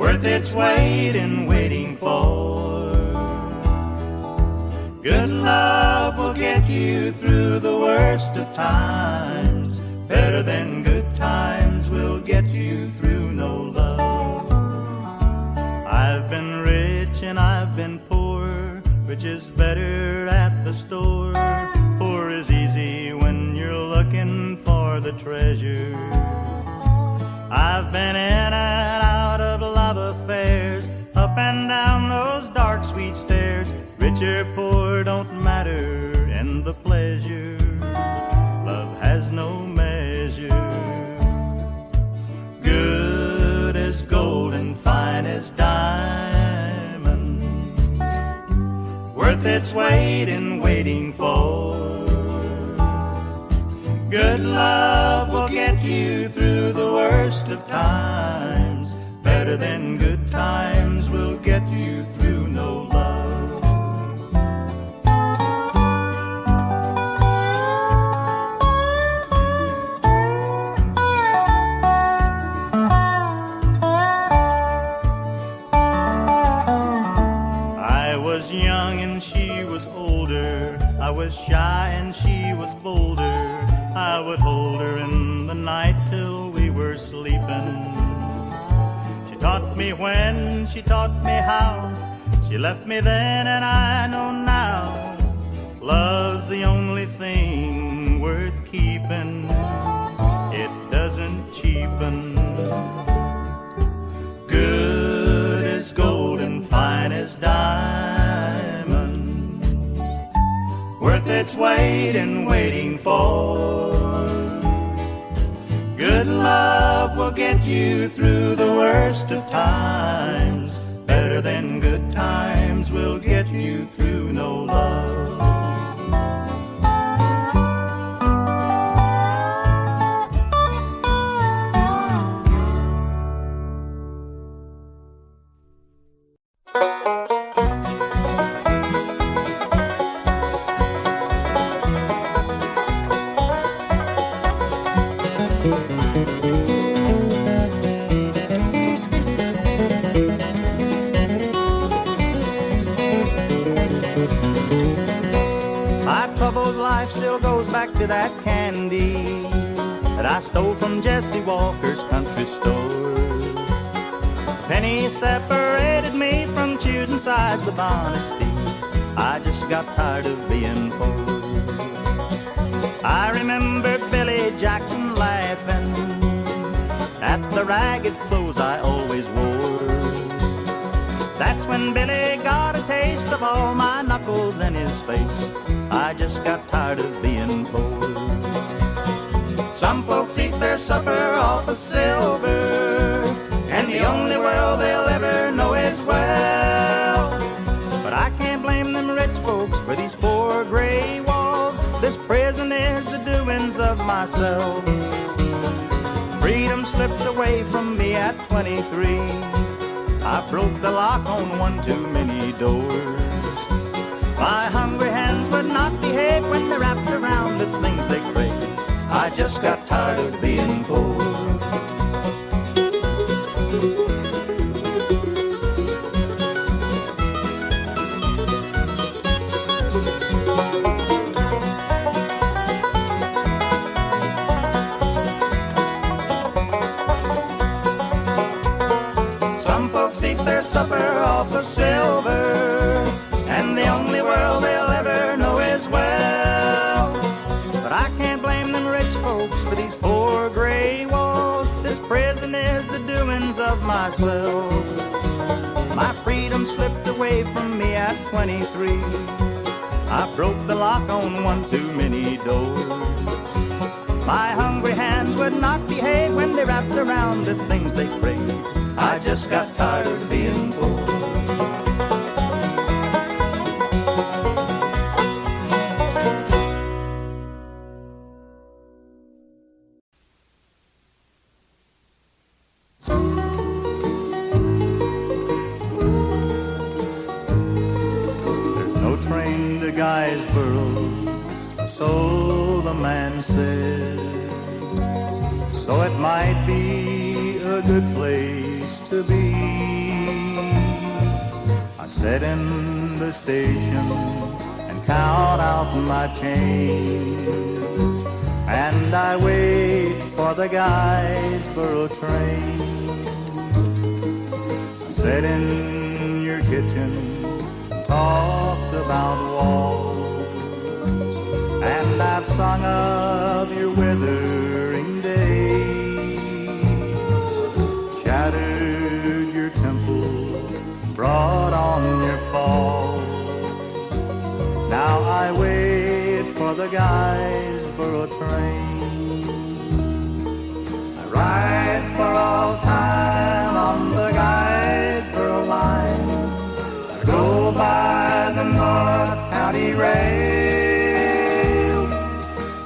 worth its weight in waiting for. Good love will get you through the worst of times. Better than good times will get you through no love. I've been rich and I've been poor. Rich is better at the store. Poor is easy when you're looking for the treasure. I've been in and out of love affairs, up and down those dark sweet stairs. Rich or poor don't matter in the pleasure. Love has no measure. Good as gold and fine as diamond, worth its weight in waiting for. Good love will get you through the worst of times. Better than good times will get you through no love. I was young and she was older. I was shy and she was bolder. I would hold her in the night till we were sleeping. She taught me when, she taught me how. She left me then and I know now. Love's the only thing worth keeping. It doesn't cheapen. Good as gold and fine as diamond, worth its weight in waiting for. Good love will get you through the worst of times. Better than good times will get you through no love. Still goes back to that candy that I stole from Jesse Walker's country store. A penny separated me from choosing sides with honesty. I just got tired of being poor. I remember Billy Jackson laughing at the ragged clothes I always wore. That's when Billy got a taste of all my knuckles in his face. I just got tired of being poor. Some folks eat their supper off of silver, and the only world they'll ever know is well. But I can't blame them rich folks for these four gray walls. This prison is the doings of myself. Freedom slipped away from me at 23. I broke the lock on one too many doors. My hungry hands would not behave when they wrapped around the things they crave. I just got tired of being poor. Some folks eat their supper off of silver, and the only world they'll ever know is well. But I can't blame them rich folks for these four gray walls. This prison is the doings of myself. My freedom slipped away from me at 23. I broke the lock on one too many doors. My hungry hands would not behave when they wrapped around the things they crave. I just got tired of being poor. Train to Guysboro, so the man said. So it might be a good place used to be. I sit in the station and count out my change, and I wait for the Guysboro train. I sit in your kitchen, talked about walls, and I've sung of your withering days, shattered your temple, brought on your fall. Now I wait for the Guysboro train. I ride for all time on the Guysboro line. I go by the North County rail.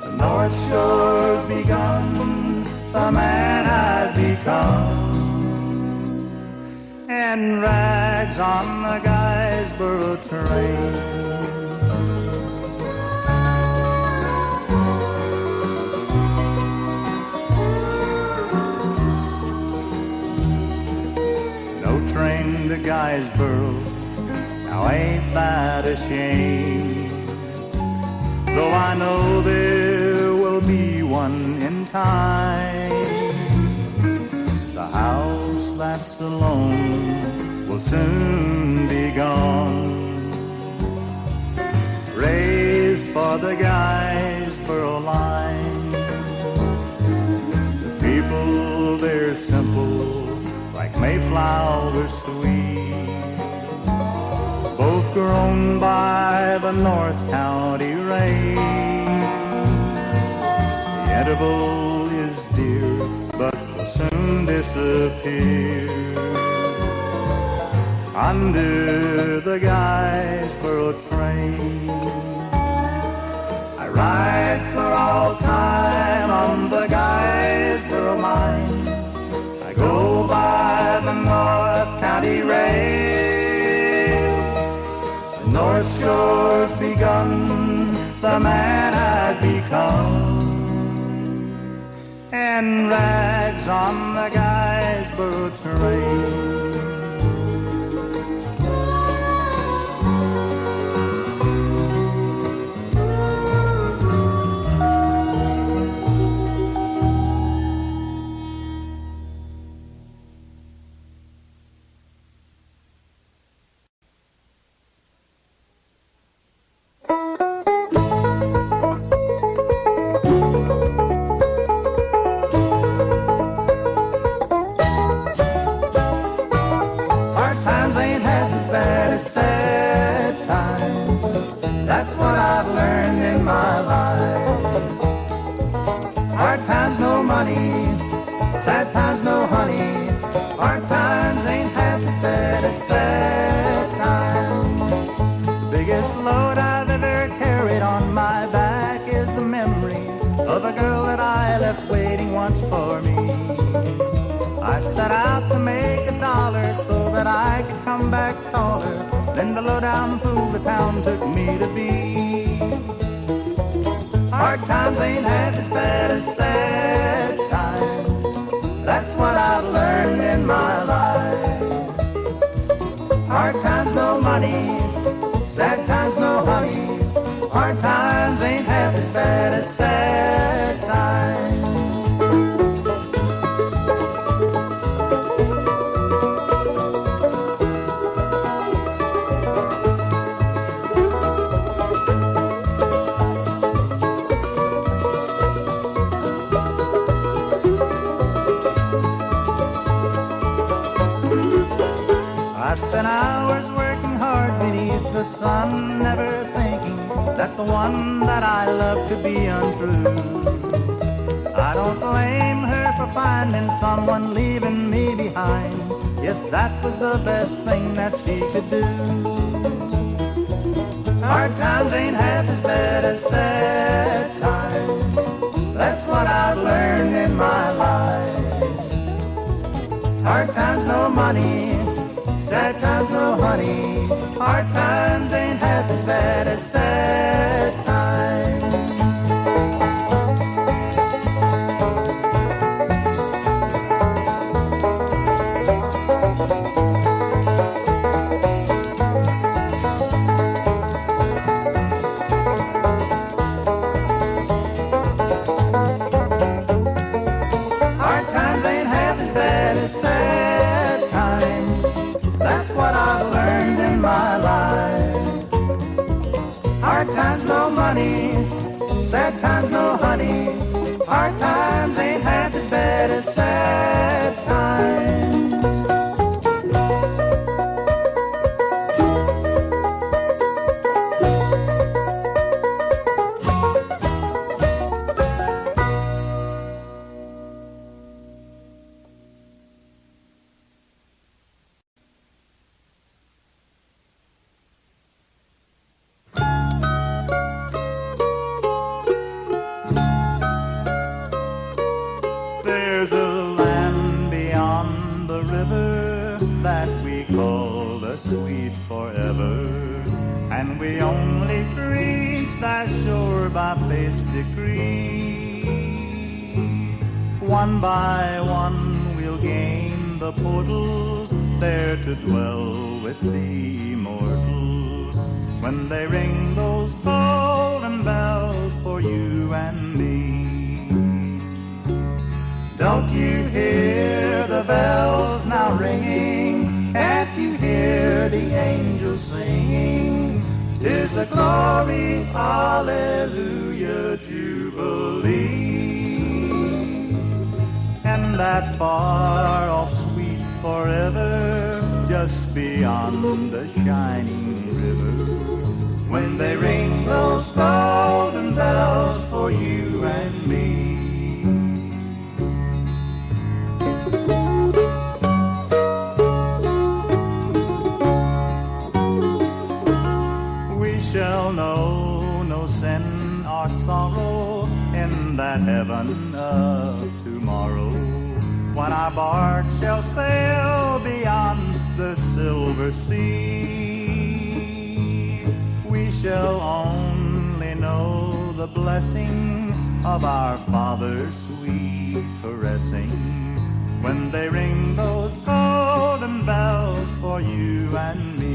The North Shore's begun, the man I've become, and rags on the Guysboro train. Train to Guysboro, now ain't that a shame? Though I know there will be one in time. The house that's alone will soon be gone, raised for the Guysboro line. The people, they're simple, like Mayflower sweet, both grown by the North County rain. The interval is dear, but will soon disappear under the Guysboro train. I ride for all time on the Guysboro line. I go by the North County rail. The North Shore's begun, the man I've become, and rags on the Guysboro train. That's what I've learned in my life. Hard times, no money. Sad times, no honey. Hard times ain't half as bad as sad times. The biggest load I've ever carried on my back is the memory of a girl that I left waiting once for me. I set out to make $1 so that I could come back taller than the low-down fool the town took me to be. Hard times ain't half as bad as sad times. That's what I've learned in my life. Hard times, no money. Sad times, no honey. Hard times ain't half as bad as sad times. I spent hours working hard beneath the sun, never thinking that the one that I love could be untrue. I don't blame her for finding someone leaving me behind. Yes, that was the best thing that she could do. Hard times ain't half as bad as sad times. That's what I've learned in my life. Hard times, no money. Sad times, no honey. Hard times ain't half as bad as sad times. That's what I've learned in my life. Hard times, no money. Sad times, no honey. Hard times ain't half as bad as sad times. There's a land beyond the river that we call the sweet forever, and we only reach that shore by faith's decree. One by one we'll gain the portals, there to dwell with the immortals, when they ring those golden bells for you and me. Don't you hear the bells now ringing? Can't you hear the angels singing? 'Tis a glory, hallelujah, jubilee. And that far off sweet forever, just beyond the shining river, when they ring those golden bells for you and me. Shall know no sin or sorrow in that heaven of tomorrow, when our bark shall sail beyond the silver sea. We shall only know the blessing of our Father's sweet caressing, when they ring those golden bells for you and me.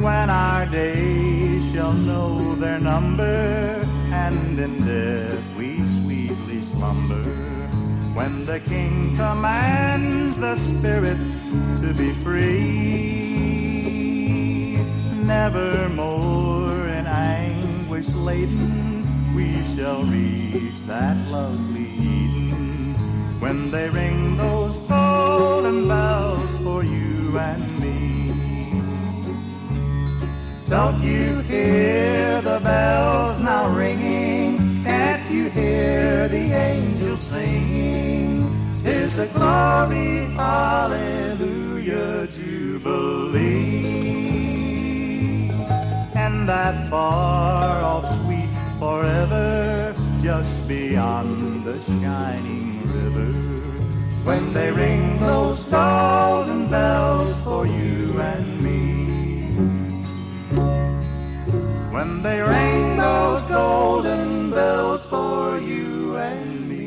When our days shall know their number, and in death we sweetly slumber, when the King commands the spirit to be free, nevermore in anguish laden we shall reach that lovely Eden, when they ring those golden bells for you and me. Don't you hear the bells now ringing? Can't you hear the angels singing? 'Tis a glory, hallelujah, jubilee. And that far off sweet forever, just beyond the shining river, when they ring those golden bells for you and me. When they ring those golden bells for you and me.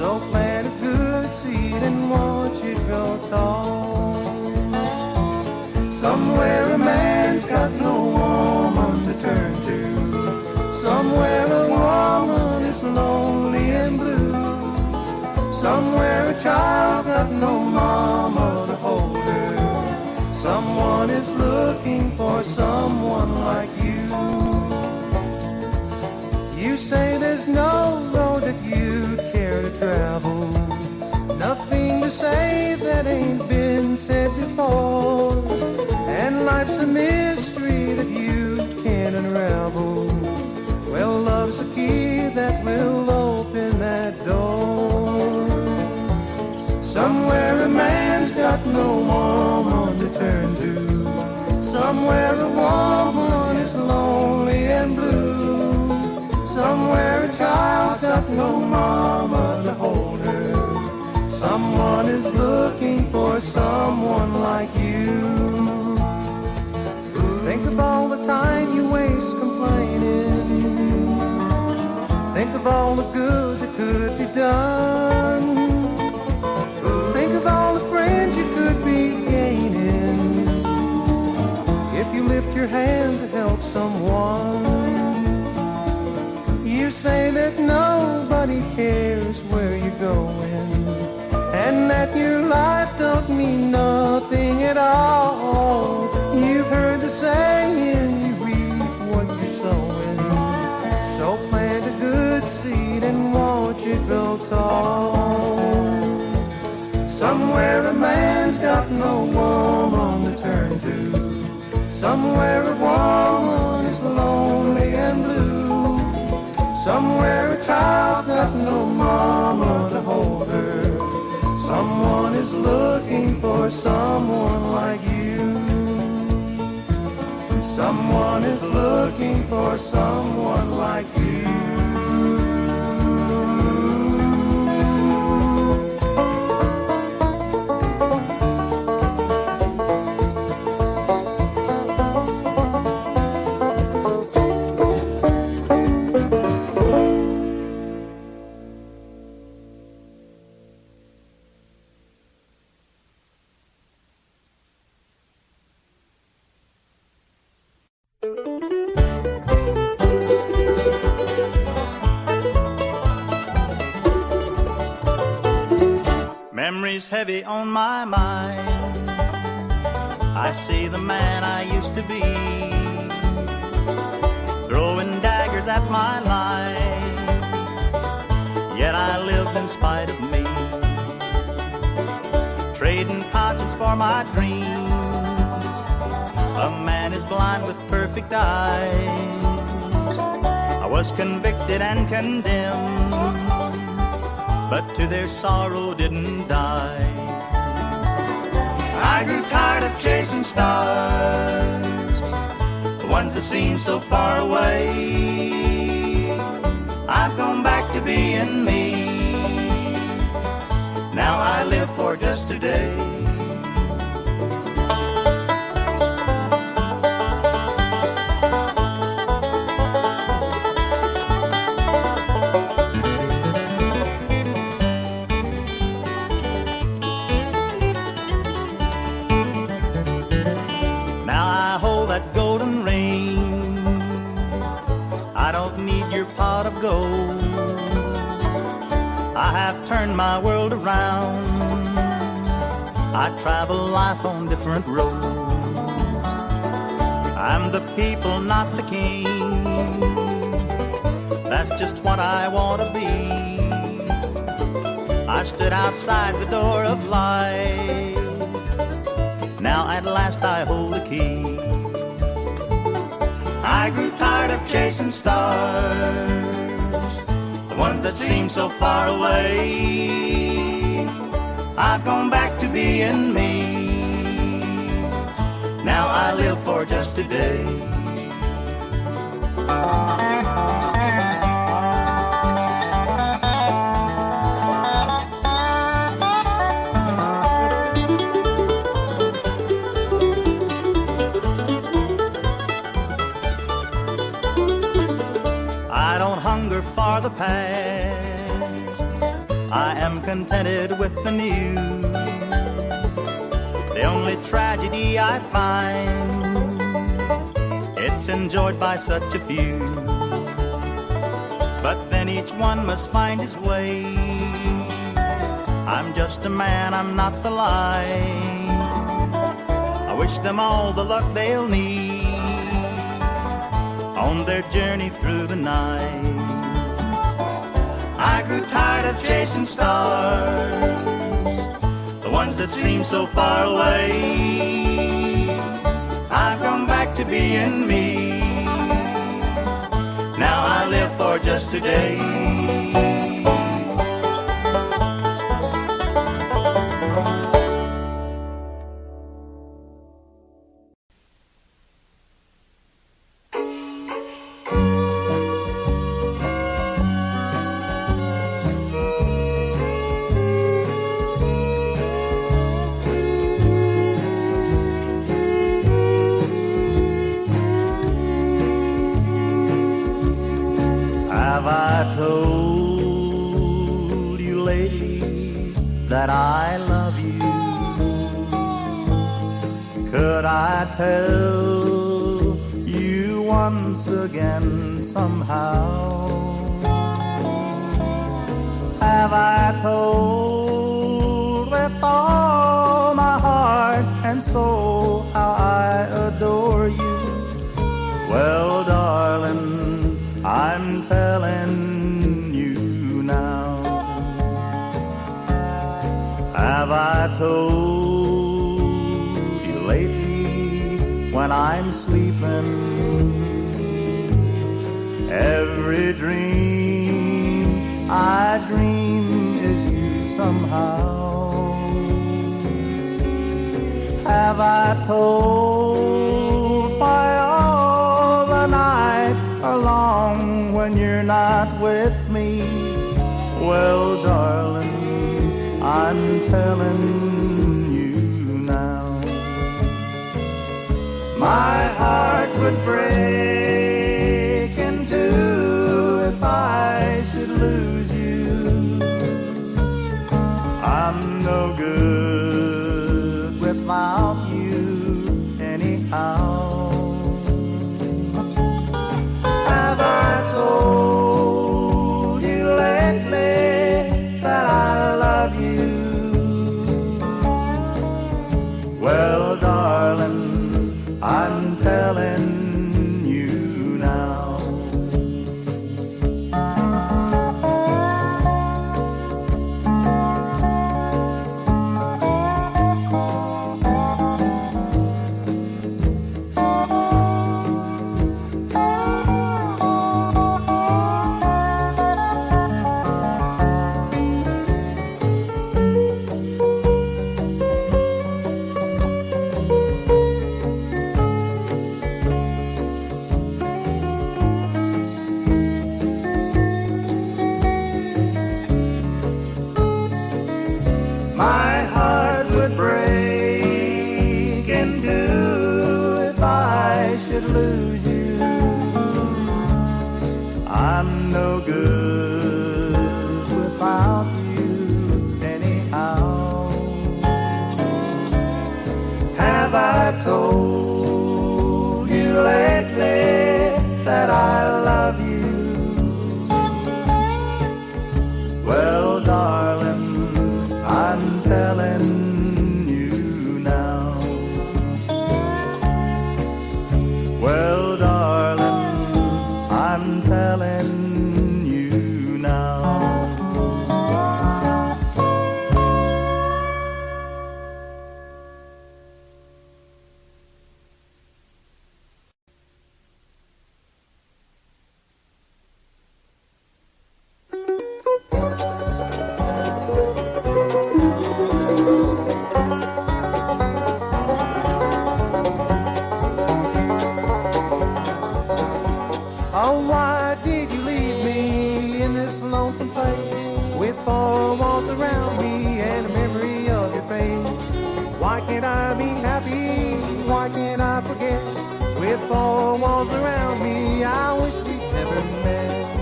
So plant a good seed and watch it grow tall. Somewhere a man's got no woman to turn to. Somewhere a woman is lonely and blue. Somewhere a child's got no mama to hold her. Someone is looking for someone like you. You say there's no road that you'd care to travel. Nothing to say that ain't been said before. And life's a mystery that you can't unravel. Well, love's a key that will open that door. Somewhere a man's got no woman to turn to. Somewhere a woman is lonely and blue. Someone is looking for someone like you. Think of all the time you waste complaining. Think of all the good that could be done. Think of all the friends you could be gaining if you lift your hand to help someone. You say that nobody cares where you're going, and that your life don't mean nothing at all. You've heard the saying, you reap what you're sowing. So plant a good seed and watch it grow tall. Somewhere a man's got no woman to turn to. Somewhere a woman is lonely and blue. Somewhere a child's got no mama to hold her. Someone is looking for someone like you. Someone is looking for someone like you. Memories heavy on my mind. I see the man I used to be, throwing daggers at my life. Yet I lived in spite of me, trading conscience for my dreams. A man is blind with perfect eyes. I was convicted and condemned, but to their sorrow didn't die. I grew tired of chasing stars, the ones that seem so far away. I've gone back to being me. Now I live for just today. I have turned my world around. I travel life on different roads. I'm the people, not the king. That's just what I want to be. I stood outside the door of life. Now at last I hold the key. I grew tired of chasing stars, the ones that seem so far away. I've gone back to being me. Now I live for just today. For the past, I am contented with the new. The only tragedy I find, it's enjoyed by such a few. But then each one must find his way. I'm just a man, I'm not the lie. I wish them all the luck they'll need on their journey through the night. I grew tired of chasing stars, the ones that seem so far away. I've gone back to being me. Now I live for just today. Have I told you lately that I love you? Could I tell you once again somehow? Have I told with all my heart and soul how I adore you? Well, darling, I'm telling you now. Have I told you lately when I'm sleeping? Every dream I dream is you somehow. Have I told why all the nights are long when you're not with me? Well, darling, I'm telling you now. My heart would break in two if I should lose you. I'm no good without you anyhow. Have I told you lately that I love you? Well, darling, I'm telling you now. My heart would break in two if I should lose you. I'm no good without you anyhow. Have I told you lately that I love you? Well, darling, I'm telling you now. Well, darling, I'm telling you now. Oh, why did you leave me in this lonesome place with four walls around me and a memory of your face? Why can't I be happy? Why can't I forget? With four walls around me, I wish we'd never met.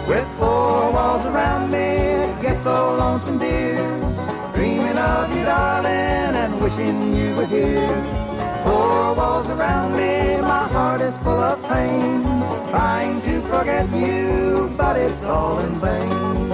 With four walls around me, it gets so lonesome, dear, dreaming of you, darling, and wishing you were here. Four walls around me, my heart is full of pain, trying to forget you, but it's all in vain.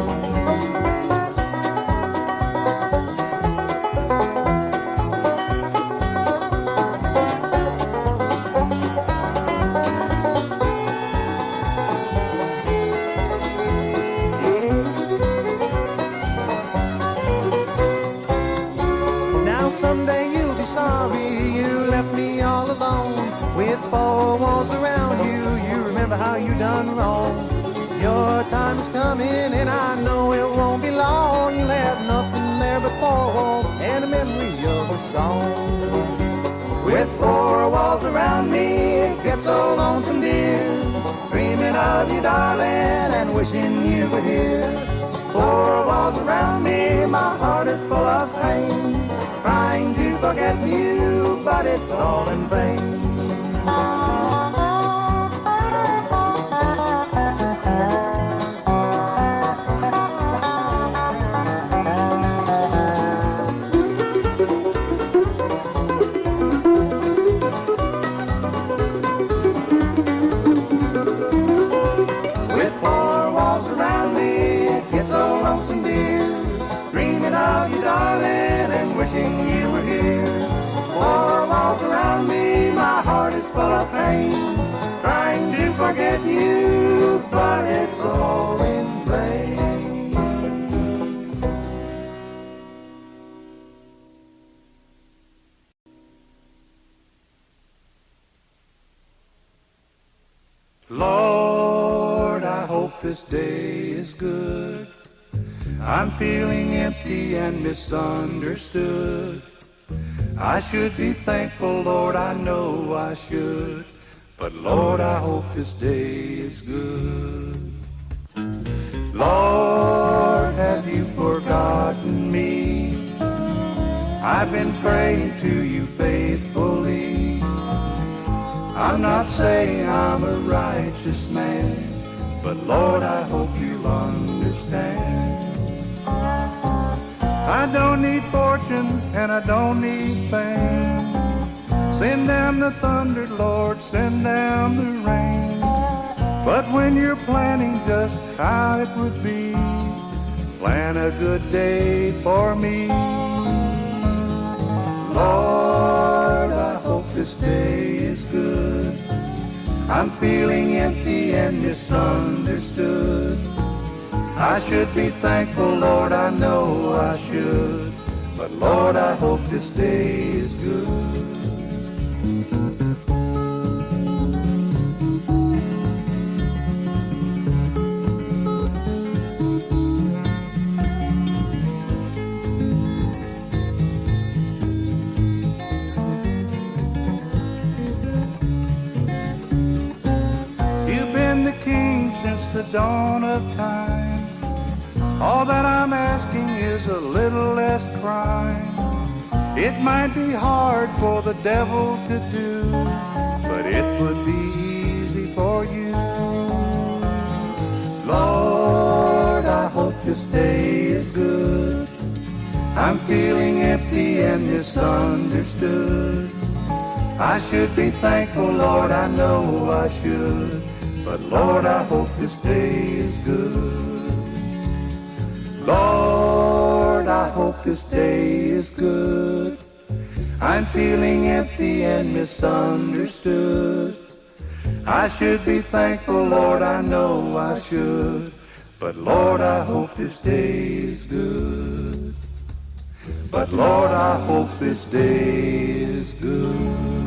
Now someday you'll be sorry you left me all alone. With four walls around you, you remember how you done wrong. Your time is coming and I know it won't be long. You'll have nothing there but four walls and a memory of a song. With four walls around me, it gets so lonesome, dear, dreaming of you, darling, and wishing you were here. Four walls around me, my heart is full of pain, trying to forget you, but it's all in vain. wishing you were here. Four walls around me, my heart is full of pain, trying to forget you, but it's all in vain. Lord, I hope this day is good. I'm feeling empty and misunderstood. I should be thankful, Lord, I know I should. But Lord, I hope this day is good. Lord, have you forgotten me? I've been praying to you faithfully. I'm not saying I'm a righteous man, but Lord, I hope you'll understand. I don't need fortune and I don't need fame. Send down the thunder, Lord, send down the rain. But when you're planning just how it would be, plan a good day for me. Lord, I hope this day is good. I'm feeling empty and misunderstood. I should be thankful, Lord, I know I should. But Lord, I hope this day is good. You've been the king since the dawn of time. All that I'm asking is a little less crime. It might be hard for the devil to do, but it would be easy for you. Lord, I hope this day is good. I'm feeling empty and misunderstood. I should be thankful, Lord, I know I should. But Lord, I hope this day is good. Lord, I hope this day is good. I'm feeling empty and misunderstood. I should be thankful, Lord, I know I should. But Lord, I hope this day is good. But Lord, I hope this day is good.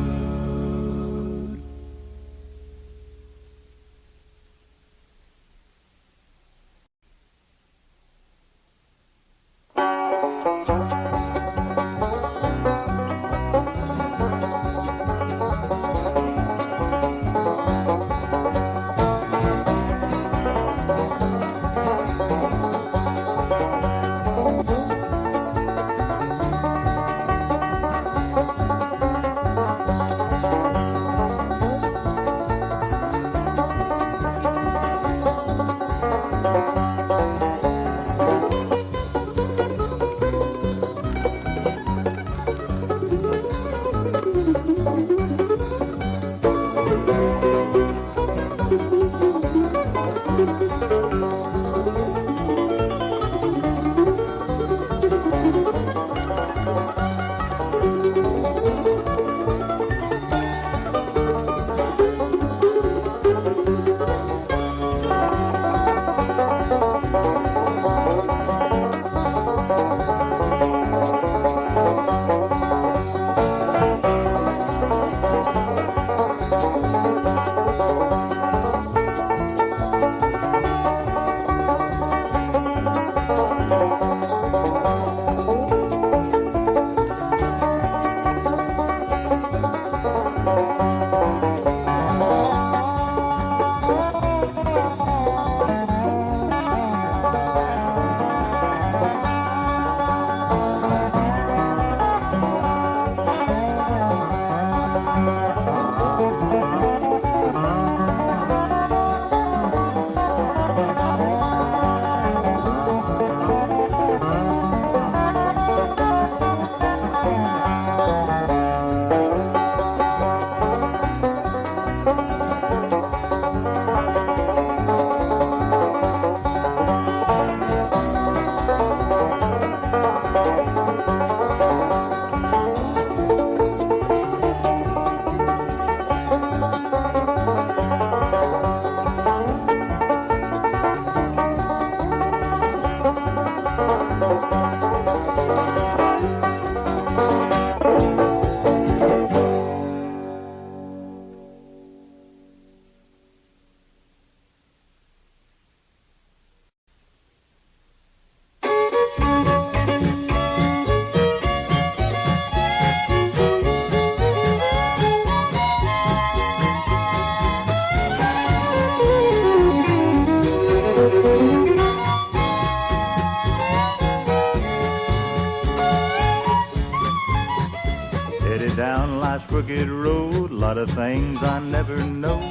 crooked road, a lot of things I never know.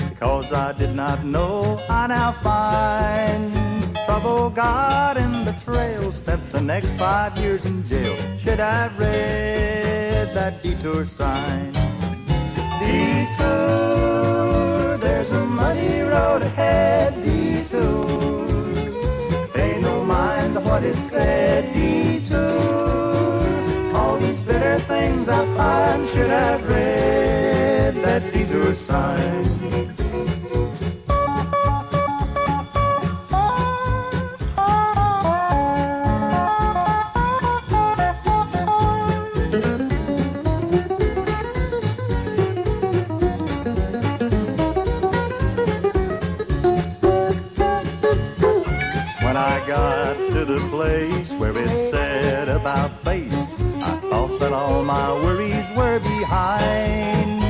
Because I did not know, I now find trouble got in the trail. Spent the next 5 years in jail. Should have read that detour sign. Detour, there's a muddy road ahead. Detour, pay no mind to what it said. Detour, all these bitter things I find. Should have read that detour sign. Where it said about face, I thought that all my worries were behind.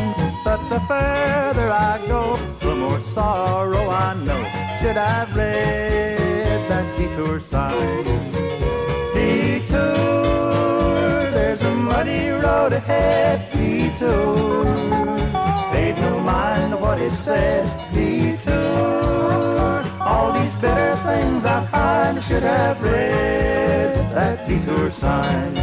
But the further I go, the more sorrow I know. Should I've read that detour sign. Detour, there's a muddy road ahead. Detour, paid no mind to what it said. Detour, all these bitter things I find. Should have read that detour sign.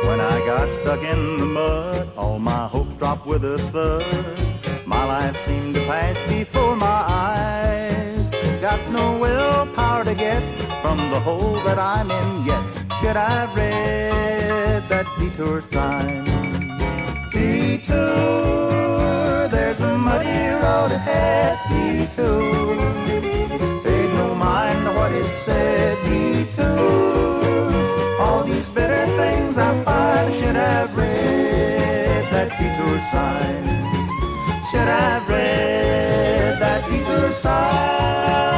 When I got stuck in the mud, all my hopes dropped with a thud. My life seemed to pass before my eyes. Got no willpower to get from the hole that I'm in yet. Should I have read that detour sign? Detour, there's a muddy road ahead. Detour, paid no mind to what it said. Detour, all these bitter things I find. Should have read that detour sign. Should have read that detour sign.